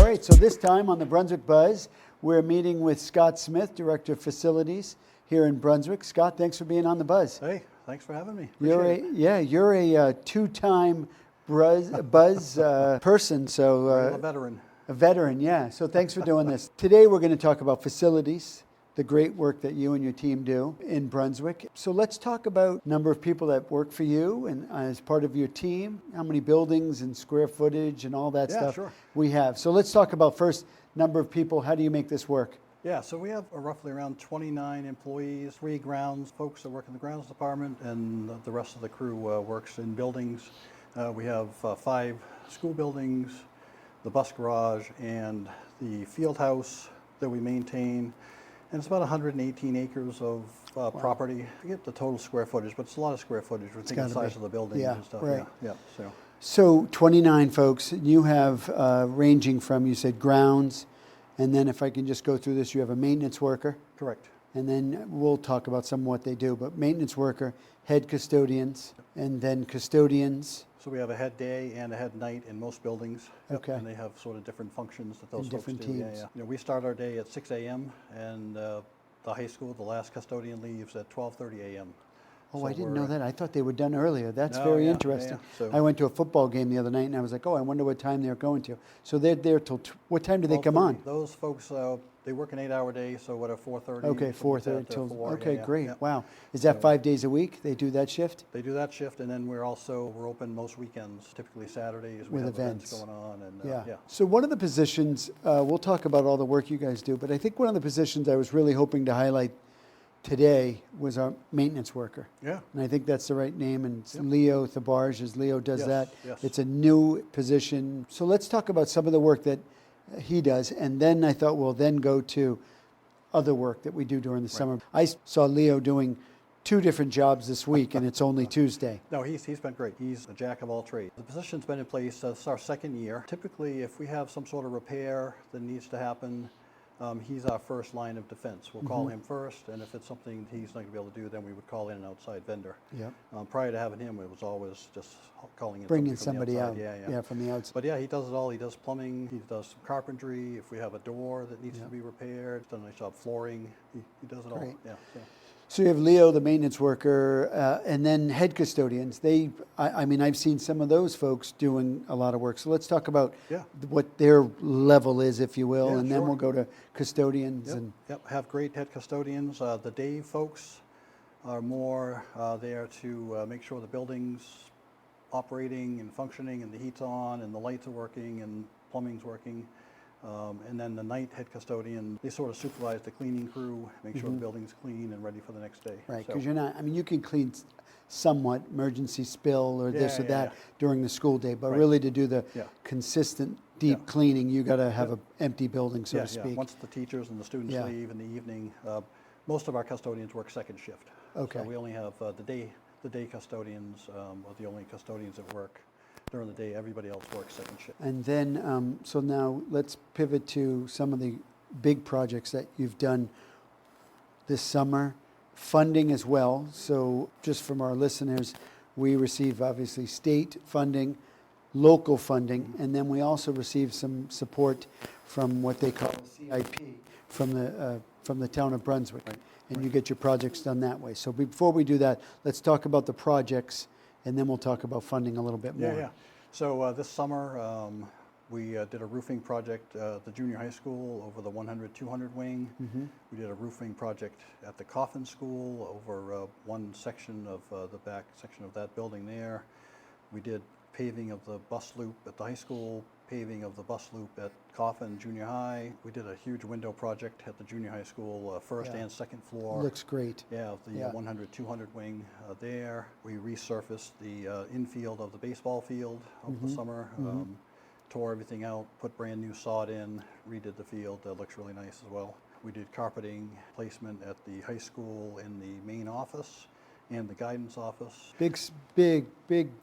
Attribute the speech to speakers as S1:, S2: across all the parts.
S1: right, so this time on the Brunswick Buzz, we're meeting with Scott Smith, Director of Facilities here in Brunswick. Scott, thanks for being on the Buzz.
S2: Hey, thanks for having me.
S1: You're a two-time Buzz person, so
S2: A veteran.
S1: a veteran, yeah. So thanks for doing this. Today we're going to talk about facilities, the great work that you and your team do in Brunswick. So let's talk about number of people that work for you and as part of your team, how many buildings and square footage and all that stuff we have. So let's talk about first number of people. How do you make this work?
S2: Yeah, so we have roughly around 29 employees, 3 grounds folks that work in the grounds department, and the rest of the crew works in buildings. We have 5 school buildings, the bus garage, and the field house that we maintain. And it's about 118 acres of property. I forget the total square footage, but it's a lot of square footage. We're thinking the size of the buildings and stuff.
S1: Right.
S2: Yeah.
S1: So 29 folks, you have ranging from, you said grounds, and then if I can just go through this, you have a maintenance worker.
S2: Correct.
S1: And then we'll talk about some of what they do, but maintenance worker, head custodians, and then custodians.
S2: So we have a head day and a head night in most buildings.
S1: Okay.
S2: And they have sort of different functions that those
S1: And
S2: folks
S1: different
S2: do.
S1: teams.
S2: Yeah. You know, we start our day at 6 a.m. and the high school, the last custodian leaves at 12:30 a.m.
S1: Oh,
S2: So
S1: I didn't know that. I thought they were done earlier. That's very
S2: yeah,
S1: interesting.
S2: So
S1: I went to a football game the other night and I was like, oh, I wonder what time they're going to. So they're there till, what time do they come on?
S2: Those folks, they work an 8-hour day, so what, at 4:30?
S1: Okay, 4:30 till,
S2: 4.
S1: okay,
S2: Yeah.
S1: great. Wow. Is that 5 days a week? They do that shift?
S2: They do that shift, and then we're open most weekends, typically Saturdays. We
S1: With
S2: have
S1: events
S2: going on. And,
S1: Yeah. So one of the positions, we'll talk about all the work you guys do, but I think one of the positions I was really hoping to highlight today was our maintenance worker.
S2: Yeah.
S1: And I think that's the right name, and it's Leo Thabarge, as Leo does that.
S2: Yes.
S1: It's a new position. So let's talk about some of the work that he does, and then I thought we'll then go to other work that we do during the summer. I saw Leo doing 2 different jobs this week, and it's only Tuesday.
S2: No, he's been great. He's a jack of all trades. The position's been in place, it's our 2nd year. Typically, if we have some sort of repair that needs to happen, he's our first line of defense. We'll call him first, and if it's something he's not going to be able to do, then we would call in an outside vendor.
S1: Yep.
S2: Prior to having him, it was always just calling in
S1: Bringing
S2: somebody
S1: somebody
S2: from the
S1: out.
S2: outside.
S1: Yeah, from the outside.
S2: But yeah, he does it all. He does plumbing, he does some carpentry. If we have a door that needs to be repaired, he's done a nice job flooring. He does it all.
S1: Great.
S2: Yeah.
S1: So you have Leo, the maintenance worker, and then head custodians. I mean, I've seen some of those folks doing a lot of work. So let's talk about what their level is, if you will, and then we'll go to custodians.
S2: Yep, have great head custodians. The day folks are more there to make sure the building's operating and functioning and the heat's on and the lights are working and plumbing's working. And then the night head custodian, they sort of supervise the cleaning crew, make sure the building's clean and ready for the next day.
S1: Right, because you're not, I mean, you can clean somewhat emergency spill or this or that during the school day, but really to do the consistent deep cleaning, you got to have an empty building, so to speak.
S2: Once the teachers and the students leave in the evening, most of our custodians work 2nd shift.
S1: Okay.
S2: So we only have the day custodians are the only custodians that work during the day. Everybody else works 2nd shift.
S1: And then, so now let's pivot to some of the big projects that you've done this summer, funding as well. So just from our listeners, we receive obviously state funding, local funding, and then we also receive some support from what they call CIP from the town of Brunswick. And you get your projects done that way. So before we do that, let's talk about the projects, and then we'll talk about funding a little bit more.
S2: Yeah. So this summer, we did a roofing project at the junior high school over the 100-200 wing. We did a roofing project at the Coffin School over one section of the back section of that building there. We did paving of the bus loop at the high school, paving of the bus loop at Coffin Junior High. We did a huge window project at the junior high school, 1st and 2nd floor.
S1: Looks great.
S2: Yeah, the 100-200 wing there. We resurfaced the infield of the baseball field over the summer, tore everything out, put brand new sod in, redid the field. That looks really nice as well. We did carpeting placement at the high school in the main office and the guidance office.
S1: Big,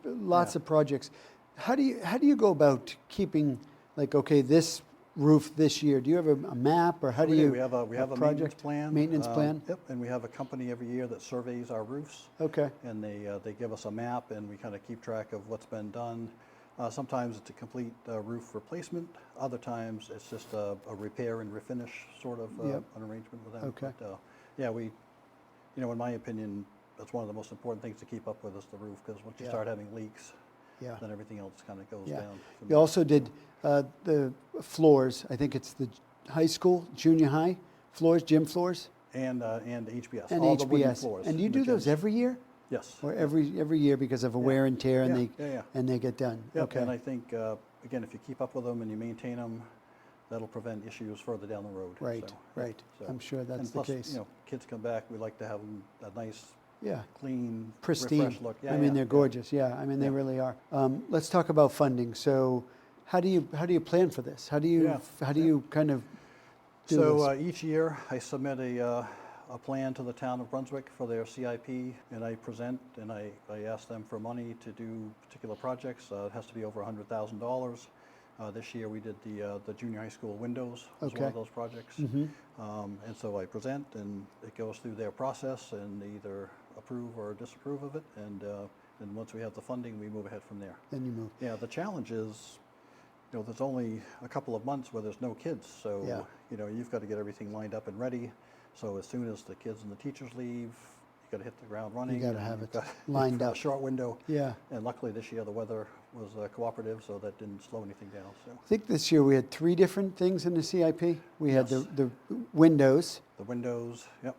S1: lots of projects. How do you go about keeping, like, okay, this roof this year? Do you have a map, or how do you?
S2: We have a maintenance plan.
S1: Maintenance plan.
S2: Yep, and we have a company every year that surveys our roofs.
S1: Okay.
S2: And they give us a map, and we kind of keep track of what's been done. Sometimes it's a complete roof replacement. Other times it's just a repair and refinish sort of
S1: Yep.
S2: an arrangement with them.
S1: Okay.
S2: But, yeah, in my opinion, that's one of the most important things to keep up with is the roof, because once you
S1: Yeah.
S2: start having leaks,
S1: Yeah.
S2: then everything else kind of goes
S1: Yeah.
S2: down. from
S1: You
S2: there.
S1: also did the floors. I think it's the high school, junior high floors, gym floors,
S2: And HBS,
S1: and
S2: all the wooden
S1: HBS.
S2: floors.
S1: And you
S2: in the
S1: do those
S2: gyms.
S1: every year,
S2: Yes.
S1: or every year because of a wear and tear, and
S2: Yeah.
S1: they get done.
S2: Yep,
S1: Okay.
S2: and I think, again, if you keep up with them and you maintain them, that'll prevent issues further down the road.
S1: Right.
S2: So, yeah,
S1: Right.
S2: so-
S1: I'm sure that's
S2: and
S1: the
S2: plus,
S1: case.
S2: Kids come back, we like to have them a nice,
S1: Yeah.
S2: clean,
S1: Pristine.
S2: refreshed look.
S1: I mean, they're
S2: yeah.
S1: gorgeous. Yeah. I mean, they
S2: Yeah.
S1: really are. Let's talk about funding. So, how do you plan for this? How do you
S2: Yeah.
S1: kind of do
S2: So
S1: this?
S2: each year, I submit a plan to the town of Brunswick for their CIP, and I present, and I ask them for money to do particular projects. It has to be over $100,000. This year, we did the junior high school windows was one
S1: Okay.
S2: of those projects.
S1: Mhm.
S2: And so I present, and it goes through their process, and they either approve or disapprove of it. And once we have the funding, we move ahead from there.
S1: Then you move.
S2: Yeah, the challenge is, there's only a couple of months where there's no kids, so,
S1: Yeah.
S2: you've got to get everything lined up and ready. So as soon as the kids and the teachers leave, you got to hit the ground running.
S1: gotta
S2: and
S1: have
S2: you've
S1: it
S2: got
S1: lined
S2: a
S1: up.
S2: short window.
S1: Yeah.
S2: And luckily this year the weather was cooperative, so that didn't slow anything down, so.
S1: I think this year we had 3 different things in the CIP. We had
S2: Yes.
S1: the windows,
S2: The windows, yep.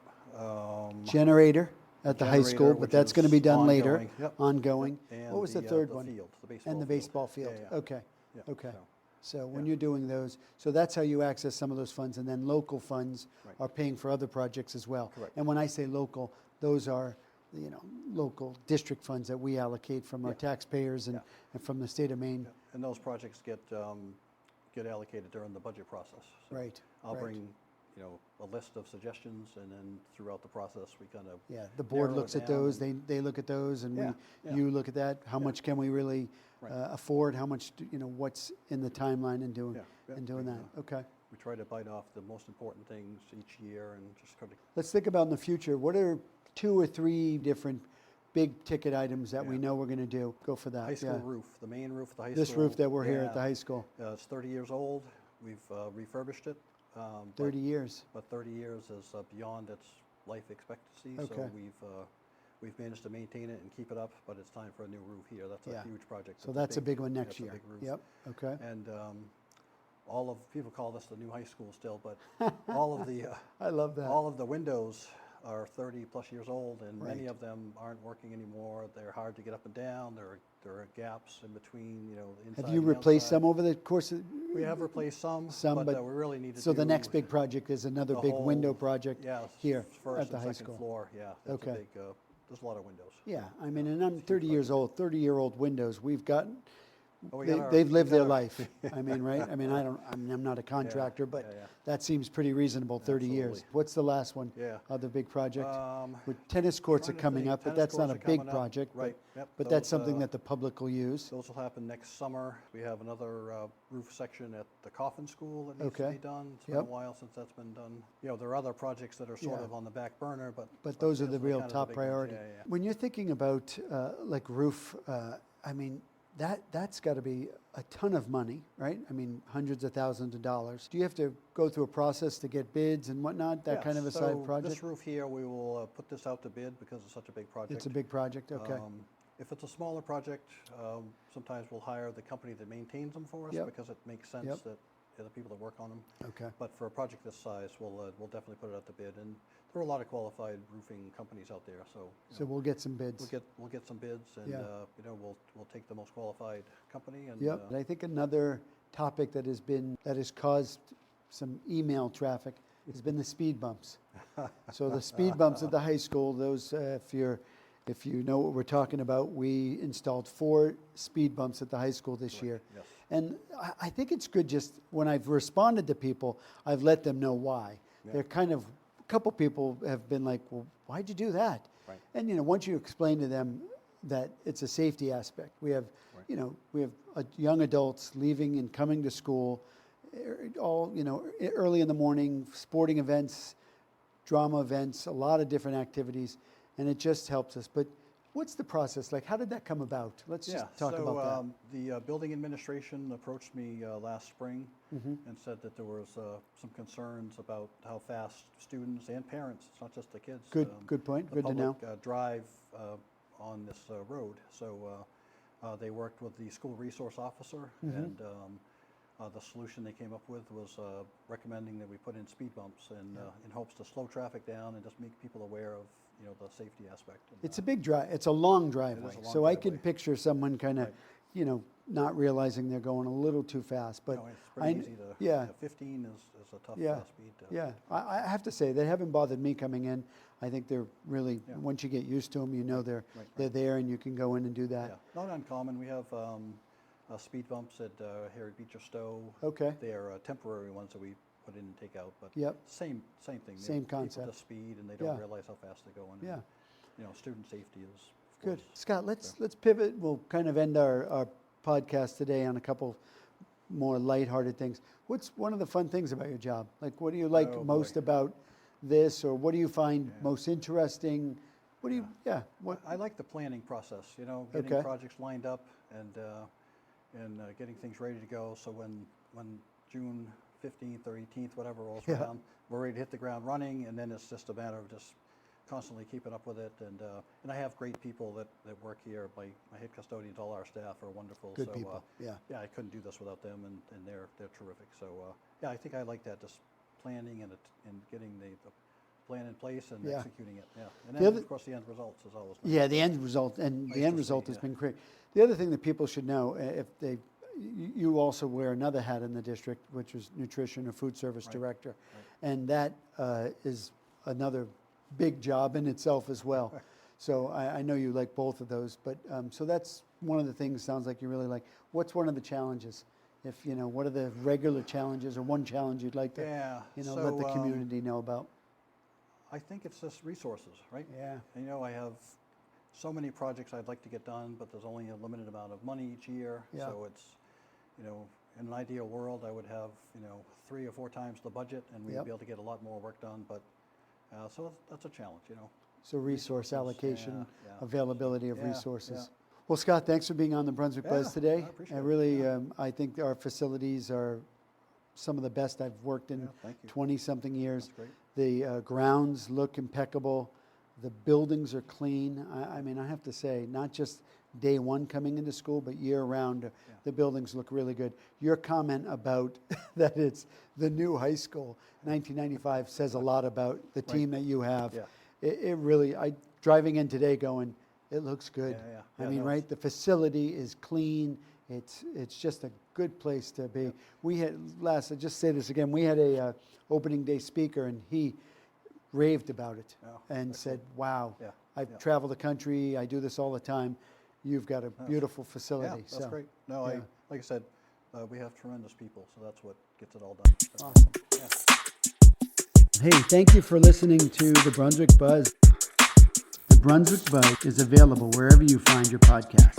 S1: generator at the high
S2: generator,
S1: school, but
S2: which
S1: that's going to
S2: is
S1: be done later,
S2: ongoing, yep.
S1: ongoing.
S2: And
S1: What was the third one?
S2: field, the baseball
S1: And the
S2: field.
S1: baseball field.
S2: Yeah, yeah.
S1: Okay.
S2: Yeah,
S1: Okay.
S2: so,
S1: So when
S2: Yeah.
S1: you're doing those, so that's how you access some of those funds, and then local funds
S2: Right.
S1: are paying for other projects as well.
S2: Correct.
S1: And when I say local, those are, local district funds that we allocate from our
S2: Yeah.
S1: taxpayers and,
S2: Yeah.
S1: and from the state of Maine.
S2: yeah. And those projects get allocated during the budget process. So
S1: Right.
S2: I'll
S1: right.
S2: bring, a list of suggestions, and then throughout the process, we kind of,
S1: Yeah, the board
S2: narrow it
S1: looks at
S2: down
S1: those, they look at those, and
S2: Yeah, yeah.
S1: you look at that. How
S2: Yeah.
S1: much can we really
S2: Right.
S1: afford? How much, what's in the timeline and doing,
S2: yeah,
S1: and doing
S2: we,
S1: that? Okay.
S2: we try to bite off the most important things each year and just try to,
S1: Let's think about in the future. What are 2 or 3 different big ticket items that we
S2: Yeah.
S1: know we're going to do? Go for that.
S2: high school
S1: yeah.
S2: roof, the main roof of the high school.
S1: This roof that we're here at the
S2: yeah,
S1: high school,
S2: It's 30 years old. We've refurbished it. But
S1: 30 years.
S2: But 30 years is beyond its life expectancy.
S1: Okay.
S2: So we've managed to maintain it and keep it up, but it's time for a new roof here. That's
S1: Yeah.
S2: a huge project.
S1: So that's a big one next
S2: that's a
S1: year.
S2: big roof.
S1: Yep. Okay.
S2: And all of, people call this the new high school still, but all of the
S1: I love that.
S2: all of the windows are 30 plus years old, and many
S1: Right.
S2: of them aren't working anymore. They're hard to get up and down. There are gaps in between, the inside.
S1: Have you
S2: and
S1: replaced
S2: outside.
S1: some over the course of?
S2: We have replaced some,
S1: Some,
S2: but
S1: but-
S2: we really need to
S1: So
S2: do
S1: the next big project is another
S2: the
S1: big window
S2: whole-
S1: project
S2: yeah,
S1: here
S2: first
S1: at the
S2: and
S1: high
S2: second
S1: school.
S2: floor. Yeah, that's
S1: Okay.
S2: a big. There's a lot of windows.
S1: Yeah, I mean, and I'm 30 years old, 30-year-old windows. We've gotten,
S2: But we got our-
S1: they've
S2: we
S1: lived
S2: got
S1: their
S2: our-
S1: life. I mean, right? I mean, I'm not a contractor, but
S2: yeah.
S1: that seems pretty reasonable, 30 years.
S2: Absolutely.
S1: What's the last one?
S2: Yeah.
S1: Other big project?
S2: Um,
S1: With tennis courts are
S2: trying to
S1: coming
S2: think.
S1: up, but
S2: Tennis
S1: that's not a
S2: courts are
S1: big
S2: coming up.
S1: project. but-
S2: Right. Yep.
S1: But that's
S2: Those,
S1: something that the public will use.
S2: Those will happen next summer. We have another roof section at the Coffin School that needs to
S1: Okay.
S2: be done. It's been
S1: Yep.
S2: a while since that's been done. There are other projects that are sort
S1: Yeah.
S2: of on the back burner, but.
S1: But those are
S2: this
S1: the
S2: is
S1: real
S2: kind of
S1: top
S2: big ones.
S1: priority.
S2: Yeah, yeah.
S1: When you're thinking about like roof, I mean, that's got to be a ton of money, right? I mean, hundreds of thousands of dollars. Do you have to go through a process to get bids and whatnot, that kind of a
S2: Yes,
S1: side
S2: so
S1: project?
S2: This roof here, we will put this out to bid because it's such a big project.
S1: It's a big project, okay.
S2: If it's a smaller project, sometimes we'll hire the company that maintains them for us
S1: Yep.
S2: because it makes sense
S1: Yep.
S2: that they're the people that work on them.
S1: Okay.
S2: But for a project this size, we'll definitely put it out to bid. And there are a lot of qualified roofing companies out there, so.
S1: So we'll get some bids.
S2: We'll get some bids, and
S1: Yeah.
S2: we'll take the most qualified company. And
S1: Yep. And I think another topic that has caused some email traffic has been the speed bumps. So the speed bumps at the high school, those, if you know what we're talking about, we installed 4 speed bumps at the high school this year.
S2: yes.
S1: And I think it's good, just when I've responded to people, I've let them know why.
S2: Yeah.
S1: They're kind of, a couple people have been like, well, why'd you do that?
S2: Right.
S1: And, once you explain to them that it's a safety aspect, we have,
S2: Right.
S1: we have young adults leaving and coming to school, all, early in the morning, sporting events, drama events, a lot of different activities, and it just helps us. But What's the process like? How did that come about? Let's just talk about that.
S2: The building administration approached me last spring and said that there was some concerns about how fast students and parents, it's not just the kids.
S1: Good point.
S2: The
S1: Good to know.
S2: public drive on this road. So they worked with the school resource officer, and the solution they came up with was recommending that we put in speed bumps in hopes to slow traffic down and just make people aware of the safety aspect. And,
S1: It's a big drive. It's a long driveway.
S2: It is a long
S1: So I
S2: driveway.
S1: can picture someone kind of,
S2: Right.
S1: not realizing they're going a little too fast. But
S2: no, it's pretty easy to.
S1: yeah.
S2: 15 is a tough
S1: Yeah.
S2: speed.
S1: Yeah, I have to say, they haven't bothered me coming in. I think they're really,
S2: Yeah.
S1: once you get used to them, they're
S2: Right.
S1: there and you can go in and do that.
S2: Yeah, not uncommon. We have speed bumps at Harry Beecher Stowe.
S1: Okay,
S2: They are temporary ones that we put in and take out, but
S1: yep,
S2: same thing.
S1: Same
S2: People
S1: concept.
S2: to speed and they don't
S1: Yeah.
S2: realize how fast they're going.
S1: yeah,
S2: And, student safety is of
S1: good.
S2: course,
S1: Scott, let's pivot. We'll kind of end our podcast today on a couple more lighthearted things. What's one of the fun things about your job? Like, what do you like
S2: Oh,
S1: most
S2: boy.
S1: about this, or what do you find
S2: Yeah.
S1: most interesting? What do you, what?
S2: I like the planning process, getting
S1: Okay.
S2: projects lined up and getting things ready to go. So when June 15th or 18th, whatever rolls
S1: Yeah.
S2: around, we're ready to hit the ground running, and then it's just a matter of just constantly keeping up with it. And I have great people that work here. My head custodians, all our staff are wonderful.
S1: Good
S2: so,
S1: people, yeah.
S2: Yeah, I couldn't do this without them, and they're terrific. So yeah, I think I like that, just planning and getting the plan in place and
S1: Yeah.
S2: executing it. Yeah, and
S1: The
S2: then
S1: other-
S2: of course the end results is always nice.
S1: Yeah, the end result, and
S2: Nice
S1: the
S2: to
S1: end
S2: see,
S1: result has
S2: yeah.
S1: been great. The other thing that people should know, you also wear another hat in the district, which is nutrition or food service
S2: Right.
S1: director,
S2: Right.
S1: and that is another big job in itself as well. So I know you like both of those, but so that's one of the things. Sounds like you really like. What's one of the challenges? If what are the regular challenges, or one challenge you'd like to
S2: Yeah.
S1: let the community know about?
S2: I think it's just resources, right?
S1: Yeah.
S2: And, I have so many projects I'd like to get done, but there's only a limited amount of money each year.
S1: Yeah.
S2: So it's, in an ideal world, I would have, 3 or 4 times the budget, and we'd
S1: Yep.
S2: be able to get a lot more work done. But so that's a challenge,
S1: So resource allocation,
S2: yeah.
S1: availability of
S2: Yeah,
S1: resources.
S2: yeah.
S1: Well, Scott, thanks for being on the Brunswick Buzz
S2: Yeah,
S1: today.
S2: I appreciate
S1: I
S2: it,
S1: really,
S2: yeah.
S1: I think our facilities are some of the best I've worked in
S2: Yeah, thank you.
S1: 20-something years.
S2: That's great.
S1: The grounds look impeccable. The buildings are clean. I mean, I have to say, not just day one coming into school, but year-round, the buildings look really good. Your comment about that it's the new high school, 1995, says a lot about the team that you have.
S2: Yeah.
S1: It really, driving in today going, it looks good.
S2: Yeah, yeah.
S1: I
S2: Yeah,
S1: mean,
S2: no,
S1: right, the facility is clean. It's just a good place to be. We had, I'll just say this again, we had a opening day speaker, and he raved about it
S2: Oh,
S1: and said, wow,
S2: Yeah,
S1: I've
S2: yeah.
S1: traveled the country, I do this all the time. You've got a beautiful
S2: Yeah,
S1: facility.
S2: that's
S1: So,
S2: great. No,
S1: yeah.
S2: like I said, we have tremendous people, so that's what gets it all done. So,
S1: Awesome.
S2: yeah.
S1: Hey, thank you for listening to the Brunswick Buzz. The Brunswick Buzz is available wherever you find your podcast.